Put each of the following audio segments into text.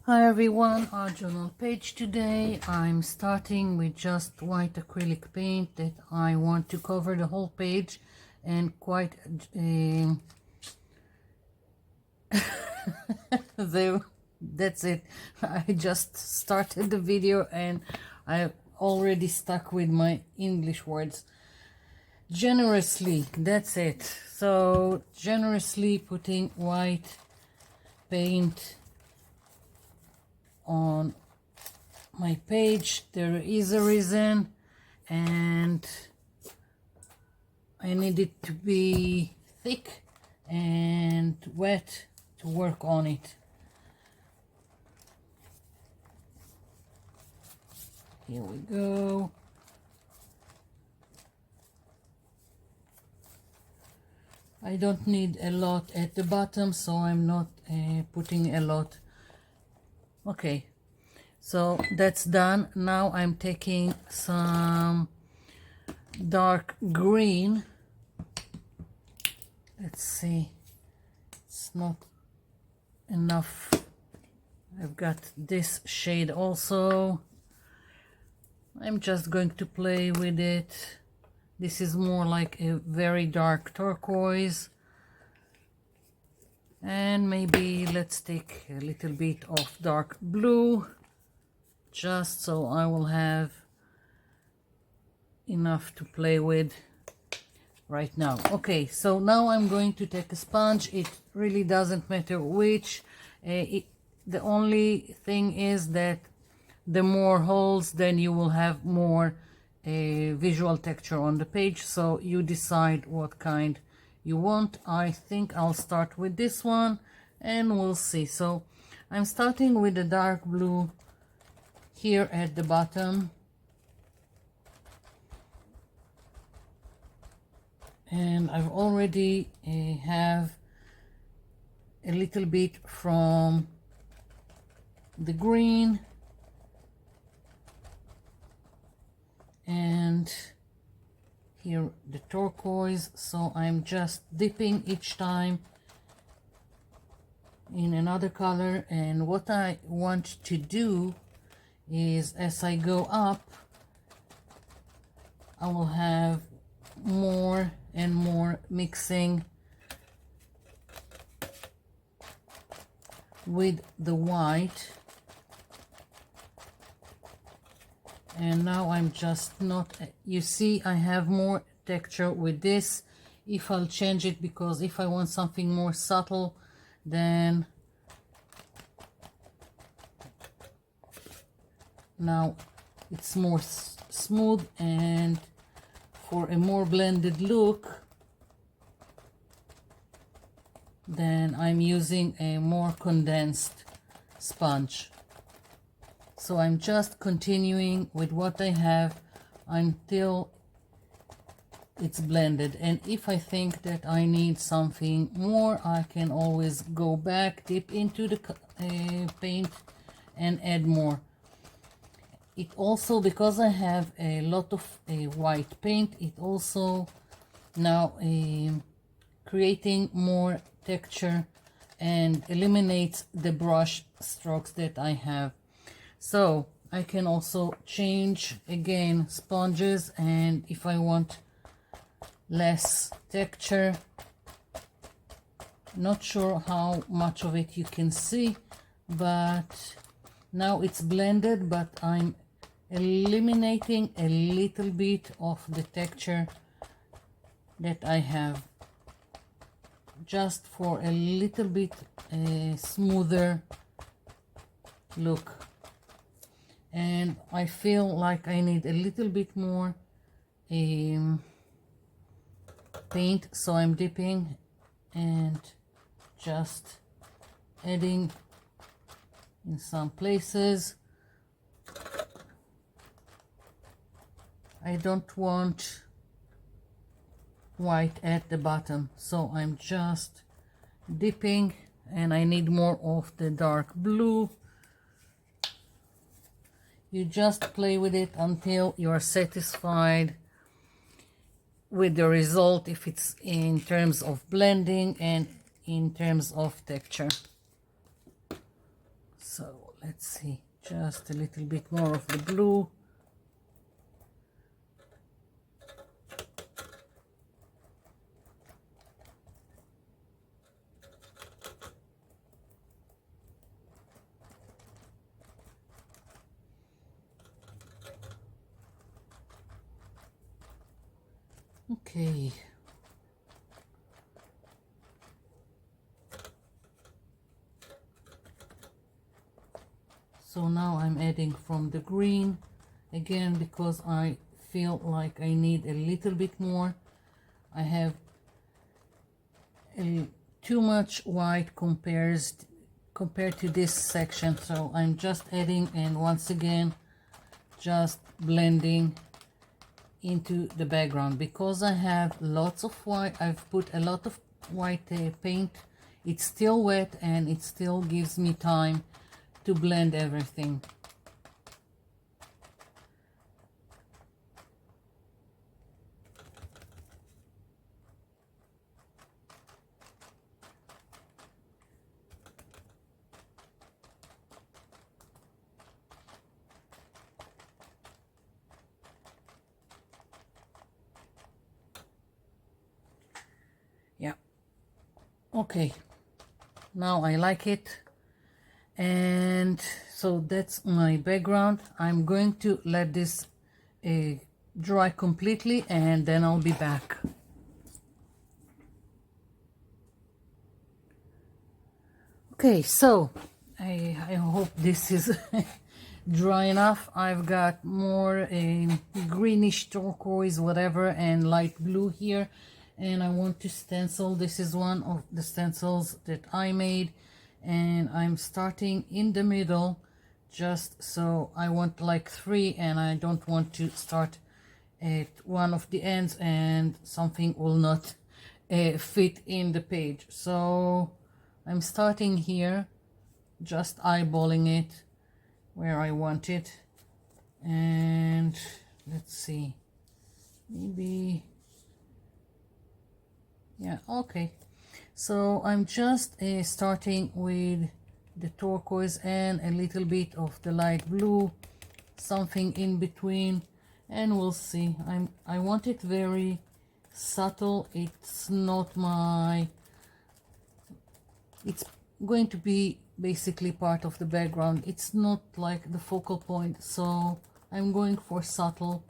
Hi everyone, our journal page today. I'm starting with just white acrylic paint that I want to cover the whole page and quite that's it. I just started the video and I already stuck with my English words. Generously, that's it. So generously putting white paint on my page. There is a reason, and I need it to be thick and wet to work on it. Here we go. I don't need a lot at the bottom, so I'm not putting a lot. Okay, so that's done. Now I'm taking some dark green. Let's see, it's not enough. I've got this shade also. I'm just going to play with it. This is more like a very dark turquoise. And maybe let's take a little bit of dark blue, just so I will have enough to play with right now. Okay, so now I'm going to take a sponge. It really doesn't matter which. The only thing is that the more holes, then you will have more visual texture on the page, so you decide what kind you want. I think I'll start with this one and we'll see. So I'm starting with the dark blue here at the bottom, and I've already have a little bit from the green and here the turquoise, so I'm just dipping each time in another color. And what I want to do is, as I go up, I will have more and more mixing with the white. And now I'm just not, you see, I have more texture with this. If I'll change it, because if I want something more subtle, then now it's more smooth, and for a more blended look, then I'm using a more condensed sponge. So I'm just continuing with what I have until it's blended. And if I think that I need something more, I can always go back, dip into the paint and add more. It also, because I have a lot of white paint, it also now creating more texture and eliminates the brush strokes that I have. So I can also change again sponges, and if I want less texture, not sure how much of it you can see, but now it's blended, but I'm eliminating a little bit of the texture that I have, just for a little bit smoother look. And I feel like I need a little bit more paint, so I'm dipping and just adding in some places. I don't want white at the bottom, so I'm just dipping, and I need more of the dark blue. You just play with it until you are satisfied with the result, if it's in terms of blending and in terms of texture. So let's see, just a little bit more of the blue. Okay. So now I'm adding from the green again because I feel like I need a little bit more. I have too much white compared to this section, so I'm just adding, and once again just blending into the background. Because I have lots of white, I've put a lot of white paint, it's still wet and it still gives me time to blend everything. Yeah, okay, now I like it. And so that's my background. I'm going to let this dry completely and then I'll be back. Okay, so I hope this is dry enough. I've got more greenish turquoise whatever and light blue here, and I want to stencil. This is one of the stencils that I made, and I'm starting in the middle just so I want like 3, and I don't want to start at one of the ends and something will not fit in the page. So I'm starting here, just eyeballing it where I want it, and let's see, maybe, yeah, okay. So I'm just starting with the turquoise and a little bit of the light blue, something in between, and we'll see. I want it very subtle. It's not my, it's going to be basically part of the background. It's not like the focal point, so I'm going for subtle,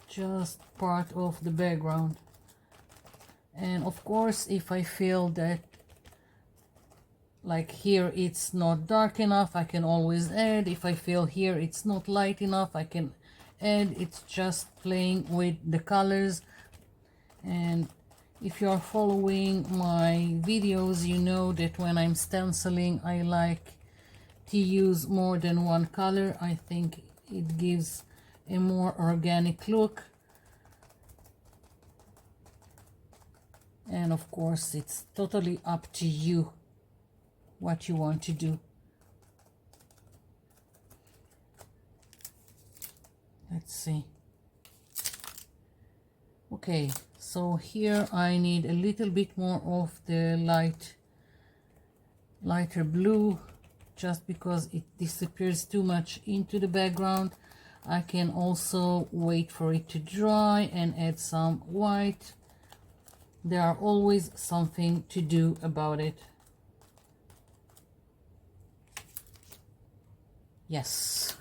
just part of the background. And of course, if I feel that like here it's not dark enough, I can always add. If I feel here it's not light enough, I can add. It's just playing with the colors. And if you are following my videos, you know that when I'm stenciling, I like to use more than one color. I think it gives a more organic look. And of course, it's totally up to you what you want to do. Let's see. Okay, so here I need a little bit more of the lighter blue, just because it disappears too much into the background. I can also wait for it to dry and add some white. There are always something to do about it. Yes,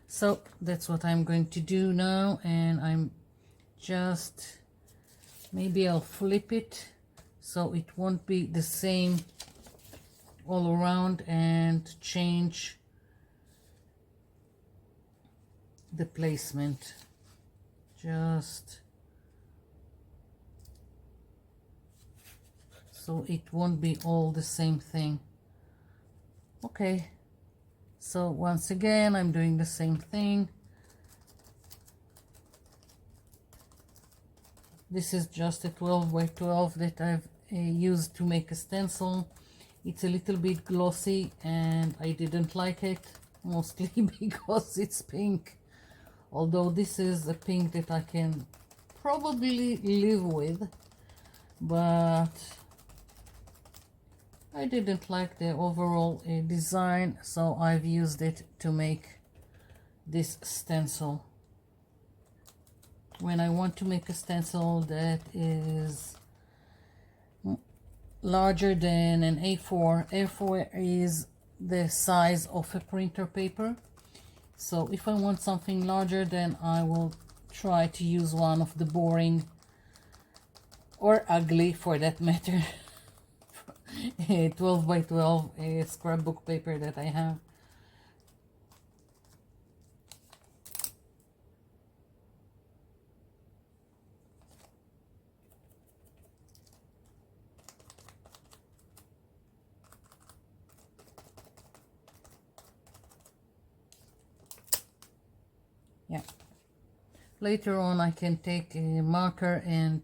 so that's what I'm going to do now, and I'm just, maybe I'll flip it so it won't be the same all around, and change the placement, just so it won't be all the same thing. Okay, so once again I'm doing the same thing. This is just a 12 by 12 that I've used to make a stencil. It's a little bit glossy and I didn't like it, mostly because it's pink. Although this is a pink that I can probably live with, but I didn't like the overall design, so I've used it to make this stencil. When I want to make a stencil that is larger than an A4, A4 is the size of a printer paper. So if I want something larger, then I will try to use one of the boring or ugly, for that matter, 12 by 12 scrapbook paper that I have. Yeah. Later on I can take a marker and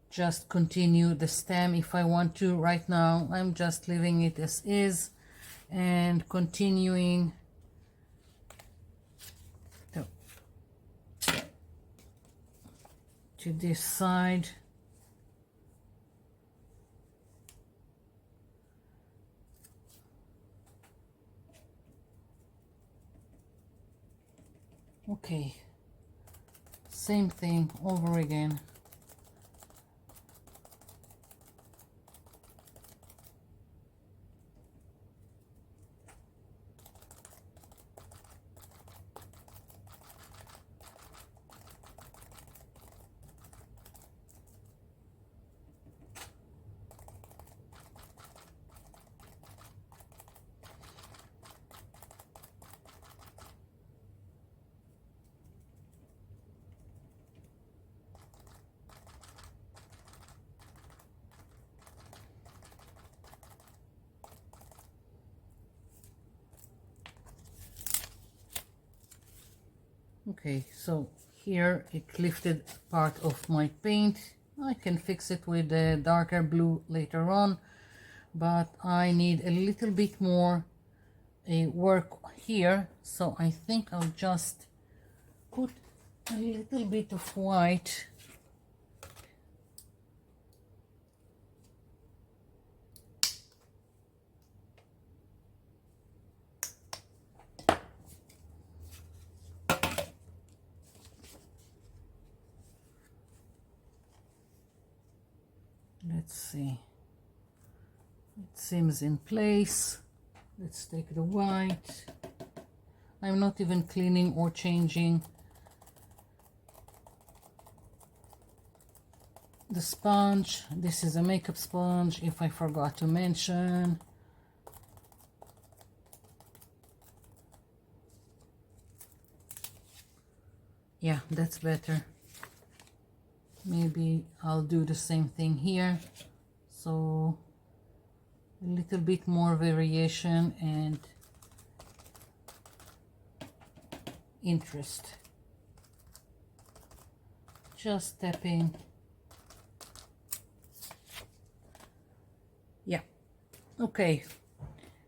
just continue the stem if I want to. Right now I'm just leaving it as is and continuing to this side. Okay, same thing over again. Okay, so here it lifted part of my paint. I can fix it with a darker blue later on, but I need a little bit more work here, so I think I'll just put a little bit of white . Let's see, it seems in place. Let's take the white. I'm not even cleaning or changing the sponge. This is a makeup sponge, if I forgot to mention. Yeah, that's better. Maybe I'll do the same thing here. So a little bit more variation and interest. Just tapping. Yeah. Okay.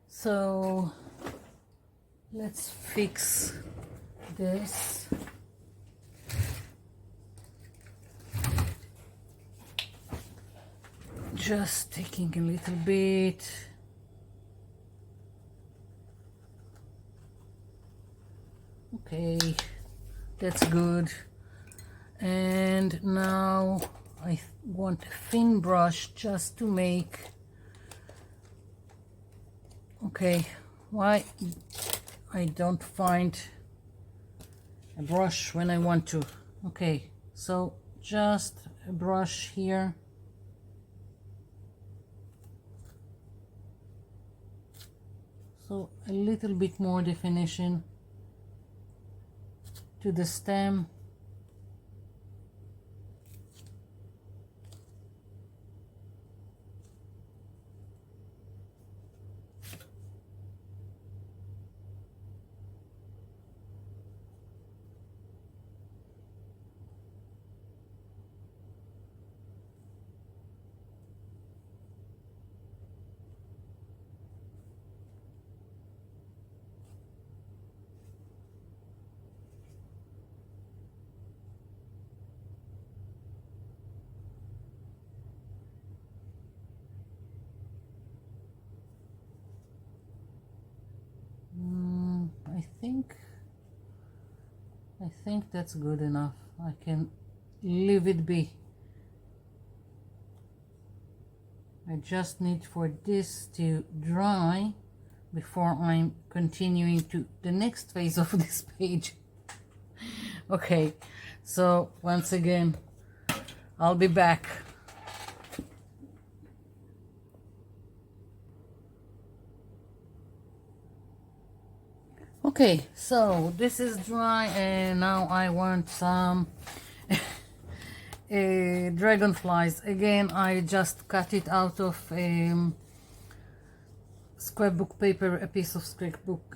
So let's fix this. Just taking a little bit. Okay, that's good. And now I want a thin brush just to make. Okay, why I don't find a brush when I want to. Okay, so just a brush here. So a little bit more definition to the stem. I think that's good enough. I can leave it be. I just need for this to dry before I'm continuing to the next phase of this page. Okay, so once again, I'll be back. Okay, so this is dry and now I want some dragonflies. Again, I just cut it out of scrapbook paper, a piece of scrapbook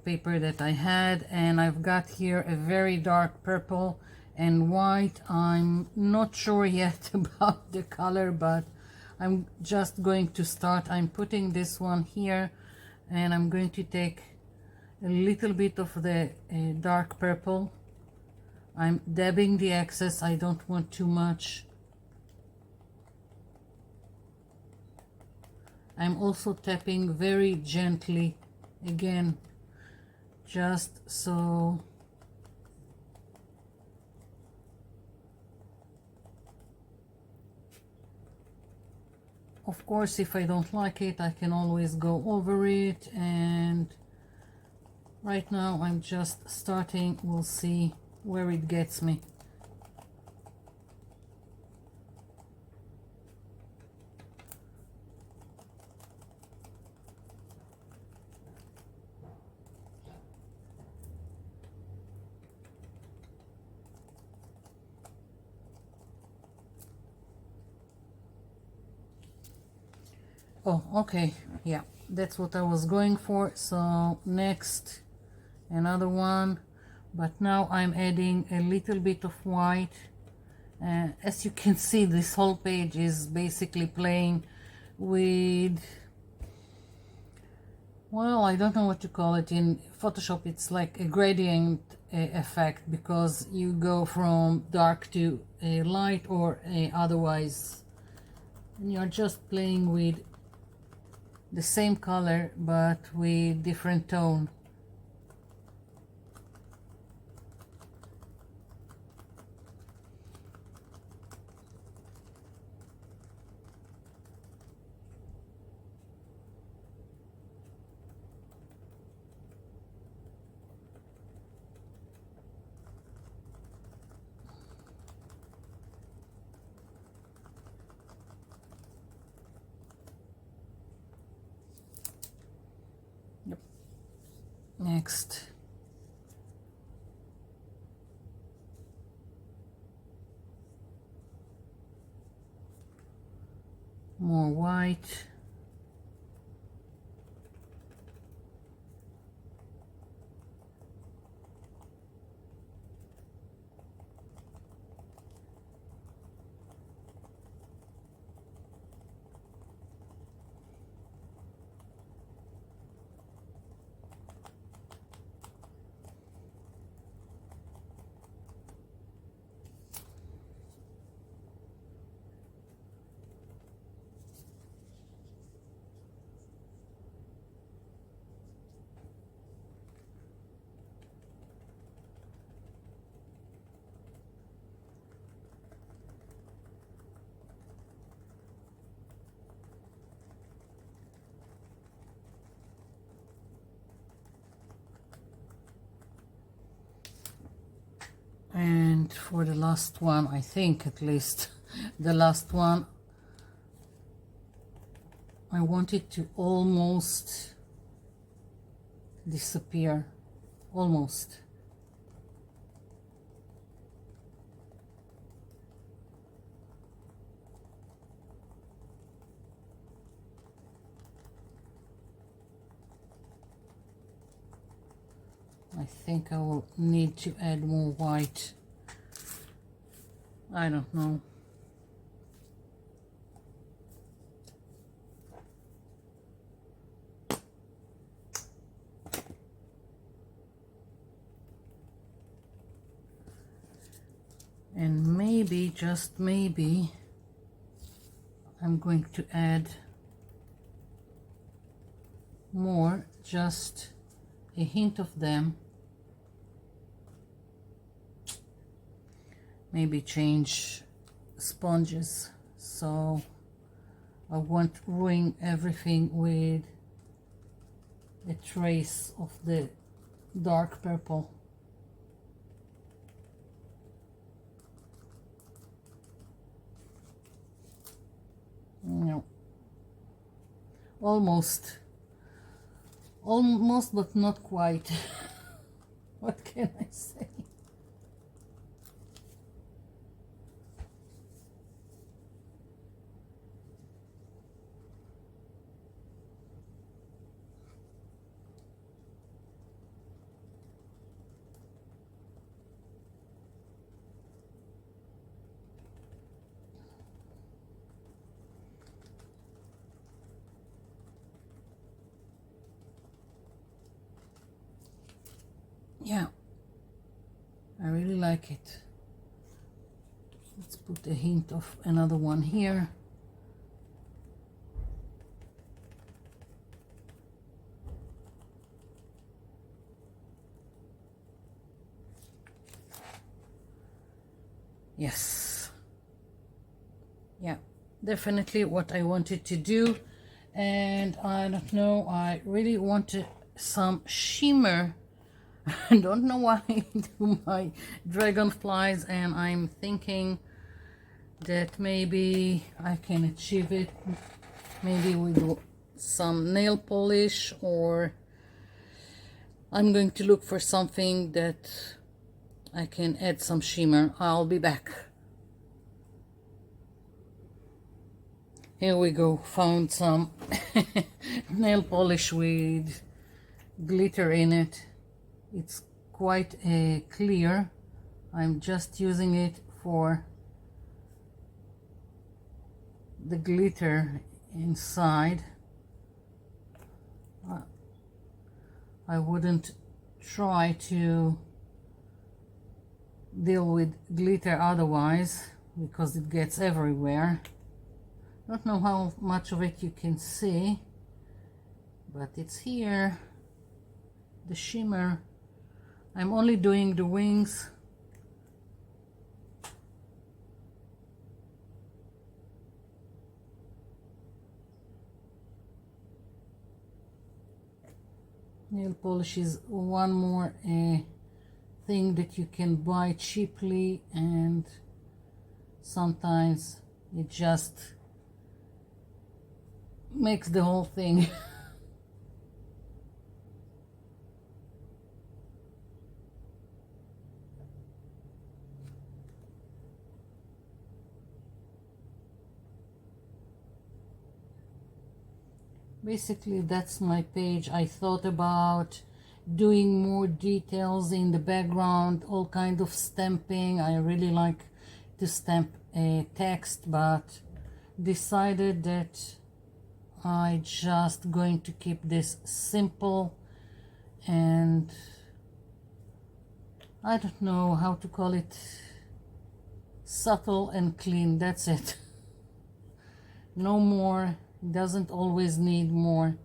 paper that I had, and I've got here a very dark purple and white. I'm not sure yet about the color, but I'm just going to start. I'm putting this one here, and I'm going to take a little bit of the dark purple. I'm dabbing the excess. I don't want too much. I'm also tapping very gently, again, just so of course if I don't like it I can always go over it, and right now I'm just starting. We'll see where it gets me. Oh, okay, yeah, that's what I was going for. So next, another one, but now I'm adding a little bit of white. As you can see, this whole page is basically playing with, well, I don't know what to call it. In Photoshop it's like a gradient effect, because you go from dark to light or otherwise, and you're just playing with the same color but with different tone. Yep. Next, more white. And for the last one, I think at least the last one, I want it to almost disappear, almost. I think I will need to add more white. I don't know. And maybe, just maybe, I'm going to add more, just a hint of them. maybe change sponges, so I won't ruin everything with a trace of the dark purple. No, almost, but not quite. What can I say? Yeah, I really like it. Let's put a hint of another one here. Yes. Yeah, definitely what I wanted to do. And I don't know, I really wanted some shimmer. I don't know why to my dragonflies, and I'm thinking that maybe I can achieve it maybe with some nail polish, or I'm going to look for something that I can add some shimmer. I'll be back. Here we go, found some nail polish with glitter in it. It's quite clear. I'm just using it for the glitter inside. I wouldn't try to deal with glitter otherwise, because it gets everywhere. Don't know how much of it you can see, but it's here, the shimmer. I'm only doing the wings. Nail polish is one more thing that you can buy cheaply, and sometimes it just makes the whole thing. Basically, that's my page. I thought about doing more details in the background, all kind of stamping. I really like to stamp text, but decided that I just going to keep this simple, and I don't know how to call it, subtle and clean. That's it. No more. Doesn't always need more.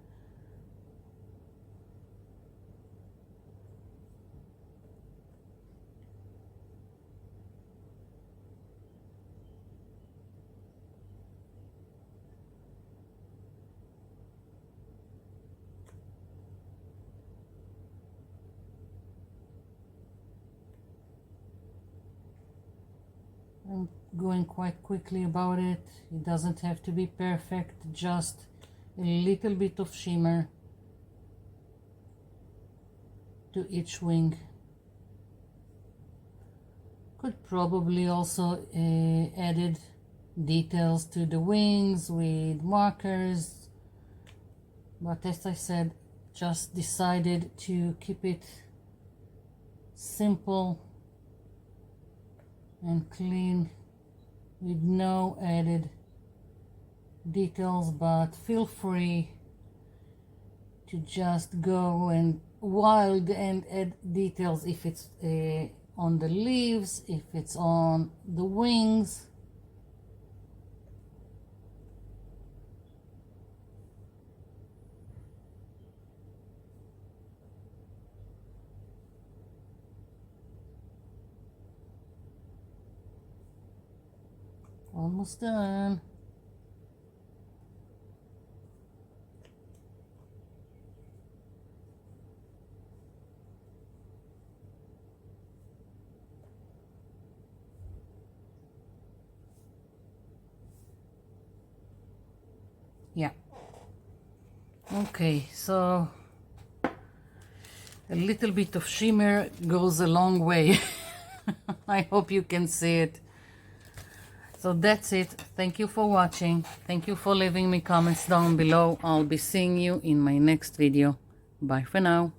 I'm going quite quickly about it. It doesn't have to be perfect, just a little bit of shimmer to each wing. Could probably also added details to the wings with markers, but as I said, just decided to keep it simple and clean with no added details. But feel free to just go and wild and add details if it's on the leaves, if it's on the wings. Almost done. Yeah. Okay, so a little bit of shimmer goes a long way. I hope you can see it. So that's it. Thank you for watching. Thank you for leaving me comments down below. I'll be seeing you in my next video. Bye for now.